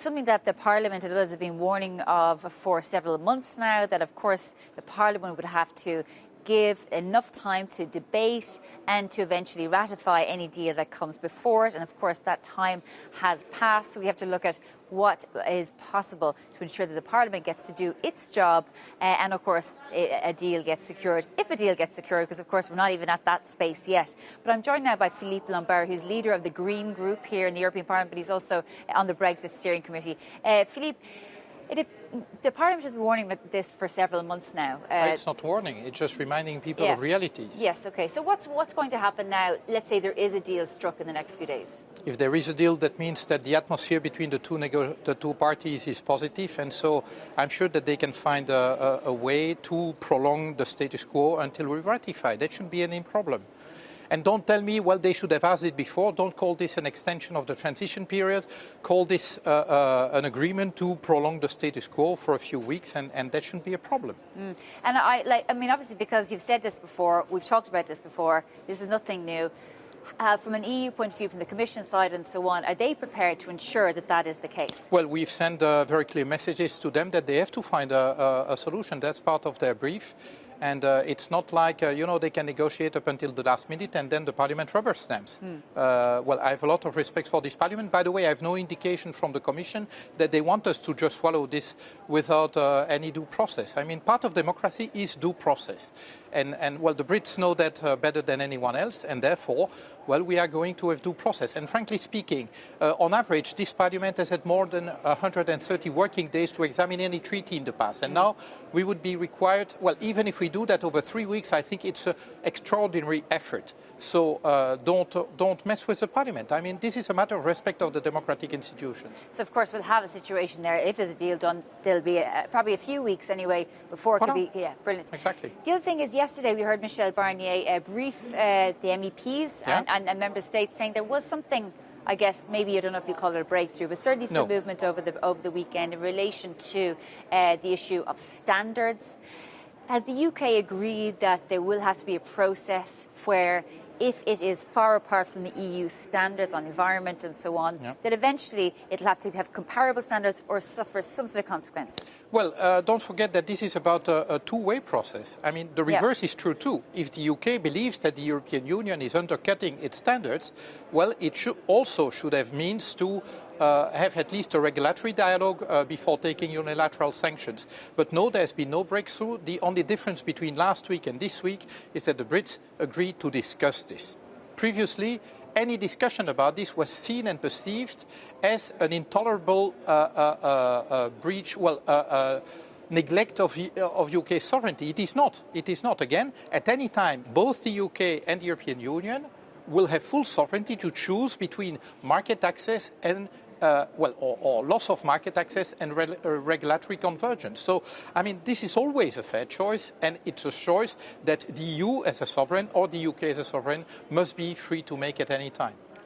Something that the Parliament and others have been warning of for several months now, that of course the Parliament would have to give enough time to debate and to eventually ratify any deal that comes before it. And of course that time has passed. So we have to look at what is possible to ensure that the Parliament gets to do its job and of course a deal gets secured, if a deal gets secured, because of course we're not even at that space yet. But I'm joined now by Philippe Lombard, who's leader of the Green Group here in the European Parliament, but he's also on the Brexit Steering Committee. Philippe, the Parliament has been warning about this for several months now. It's not warning, it's just reminding people of realities. Yes, OK. So what's going to happen now? Let's say there is a deal struck in the next few days. If there is a deal, that means that the atmosphere between the two parties is positive, and so I'm sure that they can find a way to prolong the status quo until we ratify. That shouldn't be any problem. And don't tell me, well, they should have asked it before. Don't call this an extension of the transition period. Call this an agreement to prolong the status quo for a few weeks, and that shouldn't be a problem. And I mean, obviously, because you've said this before, we've talked about this before, this is nothing new. From an EU point of view, from the Commission side and so on, are they prepared to ensure that that is the case? Well, we've sent very clear messages to them that they have to find a solution. That's part of their brief. And it's not like, they can negotiate up until the last minute and then the Parliament rubber stamps. Well, I have a lot of respect for this Parliament. By the way, I have no indication from the Commission that they want us to just follow this without any due process. I mean, part of democracy is due process. And well, the Brits know that better than anyone else, and therefore, well, we are going to have due process. And frankly speaking, on average, this Parliament has had more than 130 working days to examine any treaty in the past. And now we would be required, well, even if we do that over 3 weeks, I think it's an extraordinary effort. So don't mess with the Parliament. I mean, this is a matter of respect of the democratic institutions. So, of course, we'll have a situation there. If there's a deal done, there'll be probably a few weeks anyway before it could be. Yeah, brilliant. Exactly. The other thing is, yesterday we heard Michel Barnier brief the MEPs and member states saying there was something, I guess, maybe I don't know if you call it a breakthrough, but certainly some movement over the weekend in relation to the issue of standards. Has the UK agreed that there will have to be a process where, if it is far apart from the EU standards on environment and so on, that eventually it'll have to have comparable standards or suffer some sort of consequences? Well, don't forget that this is about a two-way process. I mean, the reverse is true too. If the UK believes that the European Union is undercutting its standards, well, it should have means to have at least a regulatory dialogue before taking unilateral sanctions. But no, there's been no breakthrough. The only difference between last week and this week is that the Brits agreed to discuss this. Previously, any discussion about this was seen and perceived as an intolerable breach, neglect of UK sovereignty. It is not. It is not. Again, at any time, both the UK and the European Union will have full sovereignty to choose between market access and or loss of market access and regulatory convergence. So, I mean, this is always a fair choice, and it's a choice that the EU as a sovereign or the UK as a sovereign must be free to make at any time.